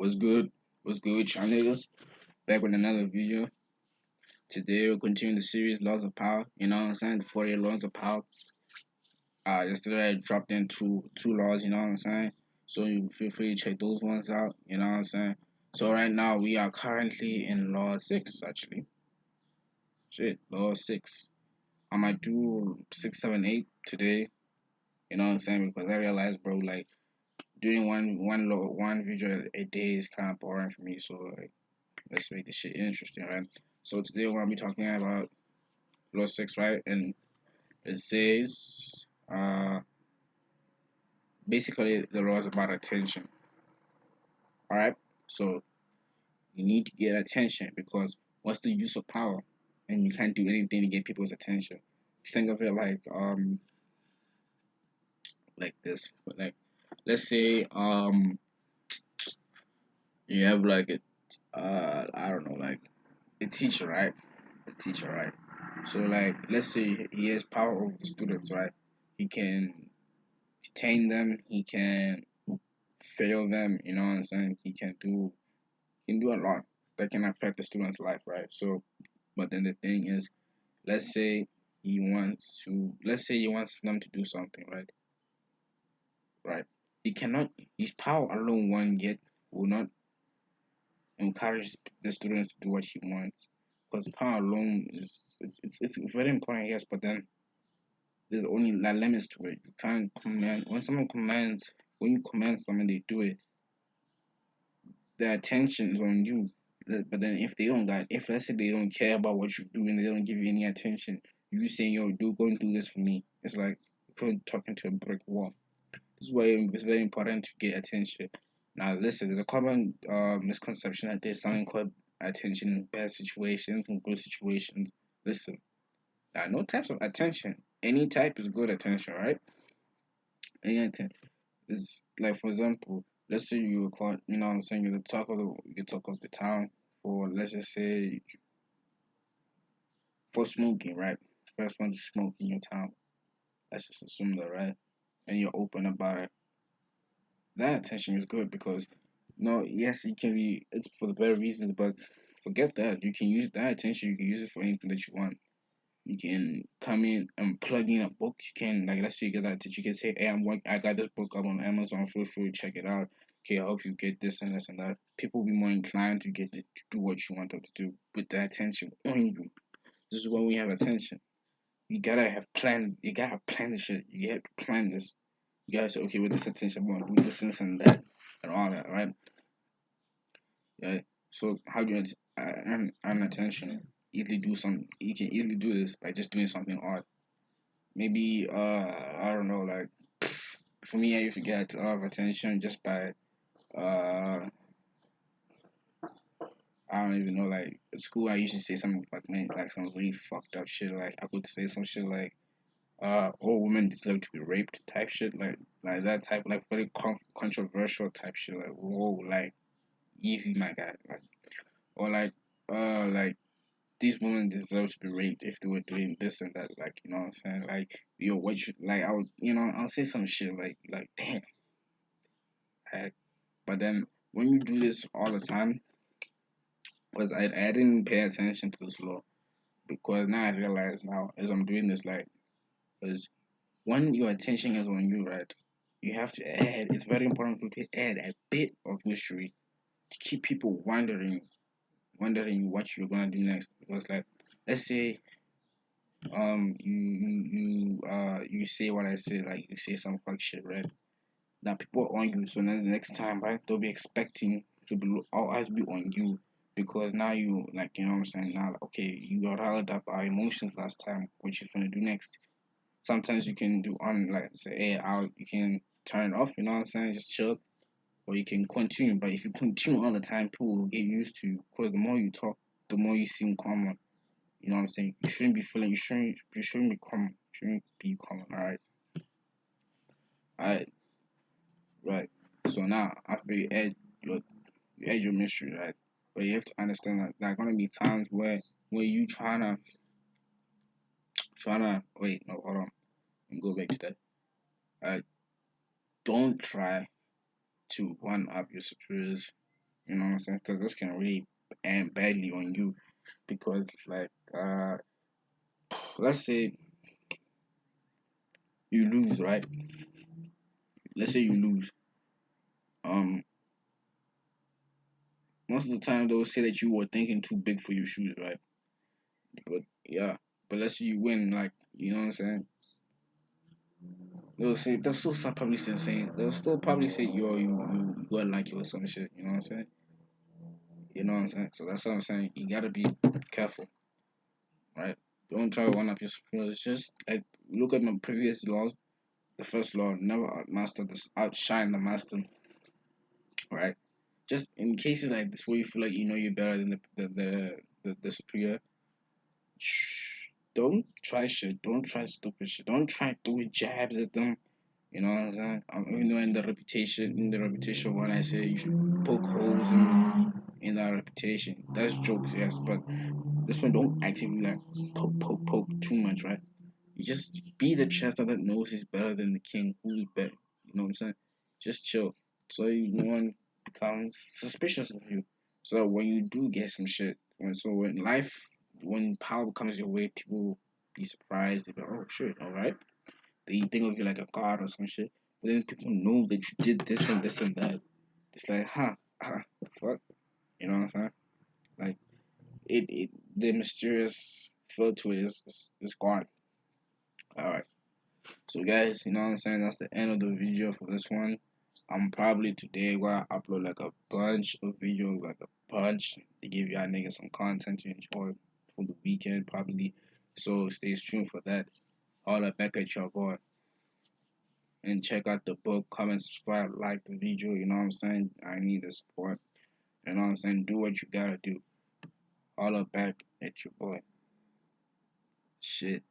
What's good? What's good, y'all niggas? Back with another video. Today we're continuing the series Laws of Power. You know what I'm saying? The 48 Laws of Power. Yesterday I dropped in two laws. You know what I'm saying? So you feel free to check those ones out. You know what I'm saying? So right now we are currently in Law 6 actually. Shit, Law 6. I might do 6, 7, 8 today. You know what I'm saying? Because I realized, bro, like doing one video a day is kind of boring for me. So like. Let's make this shit interesting, right? So today we're gonna be talking about law 6, right? And it says, uh, basically the law is about attention. All right. So you need to get attention because what's the use of power? And you can't do anything to get people's attention. Think of it like this. Like let's say you have like a I don't know like a teacher, right? A teacher, right? So like let's say he has power over the students, right? He can detain them, he can fail them, you know what I'm saying? He can do a lot that can affect the student's life, right? So but then the thing is, let's say he wants them to do something, right? Right. He cannot his power alone won't get will not encourage the students to do what he wants. Because power alone it's very important, yes, but then there's only like limits to it. You can't command when you command someone they do it, their attention is on you. But then if they don't got if let's say they don't care about what you're doing, they don't give you any attention, you saying yo go and do this for me. It's like you're talking to a brick wall. This is why it's very important to get attention. Now listen, there's a common misconception that there's something called attention in bad situations and good situations. Listen, there are no types of attention. Any type is good attention, right? Any attention. It's like for example, let's say you caught, you know what I'm saying, you're the talk of the town for let's just say for smoking, right? First one to smoke in your town. Let's just assume that, right? And you're open about it. That attention is good because no, yes, it can be it's for the better reasons, but forget that. You can use that attention, you can use it for anything that you want. You can come in and plug in a book. You can like let's say you get that teacher. You can say, "Hey, I got this book up on Amazon. Feel free to check it out. Okay, I hope you get this and this and that." People will be more inclined to to do what you want them to do with the attention on you. This is when we have attention. You gotta have plan. You gotta plan the shit. You have to plan this. You gotta say, okay, with this attention, I'm gonna do this and that and all that, right? Yeah. So how do you earn attention? Easily do some. You can easily do this by just doing something odd. Maybe I don't know. Like for me, I used to get a lot of attention just by uh I don't even know. Like at school, I used to say something like some really fucked up shit. Like I could say some shit like all women deserve to be raped type shit. Like that type like very controversial type shit. Like whoa, like easy my guy. Like or like these women deserve to be raped if they were doing this and that. Like you know what I'm saying? Like yo, what you like? I'll say some shit like damn. Heck. But then when you do this all the time, because I didn't pay attention to this law because now I realize now as I'm doing this like is when your attention is on you, right? You have to add. It's very important for you to add a bit of mystery to keep people wondering what you're gonna do next. Because like, let's say you say what I say, like you say some fuck shit, right? Now people are on you, so then the next time, right? They'll be expecting to be always be on you because now you like you know what I'm saying. Now okay, you got riled up our emotions last time. What you gonna do next? Sometimes you can do on like say hey out. You can turn it off. You know what I'm saying? Just chill, or you can continue. But if you continue all the time, people will get used to you. Because the more you talk, the more you seem calmer. You know what I'm saying? You shouldn't be feeling. You shouldn't be calm. You shouldn't be calm. All right. All right. Right. So now after you add your mystery, right? But you have to understand that there are gonna be times where you trying to wait. No, hold on. Let me go back to that. Uh, don't try to one up your superiors. You know what I'm saying? Because this can really end badly on you. Because like let's say you lose, right? Let's say you lose. Um, most of the time they'll say that you were thinking too big for your shoes, right? But yeah, but let's say you win, like you know what I'm saying? They'll still probably say saying they'll still probably say you got like you or some shit. You know what I'm saying? You know what I'm saying? So that's what I'm saying. You gotta be careful, right? Don't try to one up your superiors. Just like look at my previous laws. The first law: never outmaster this, outshine the master, right? Just in cases like this where you feel like you know you're better than the superior, don't try shit. Don't try stupid shit. Don't try throwing jabs at them. You know what I'm saying? Even though in the reputation, when I say you should poke holes in that reputation, that's jokes, yes. But this one, don't actively like poke too much, right? You just be the chester that knows he's better than the king, who's better. You know what I'm saying? Just chill. So no one becomes suspicious of you. So that when you do get some shit, when power comes your way, people will be surprised. They'll be like, oh shit, all right. They think of you like a god or some shit. But then people know that you did this and that. It's like, the fuck? You know what I'm saying? Like it the mysterious feel to it is gone. Alright. So guys, you know what I'm saying? That's the end of the video for this one. I'm probably today gonna upload like a bunch of videos, like a bunch to give y'all niggas some content to enjoy for the weekend probably. So stay tuned for that. All that back at y'all boy. And check out the book, comment, subscribe, like the video, you know what I'm saying? I need the support. You know what I'm saying? Do what you gotta do. All up back at your boy. Shit.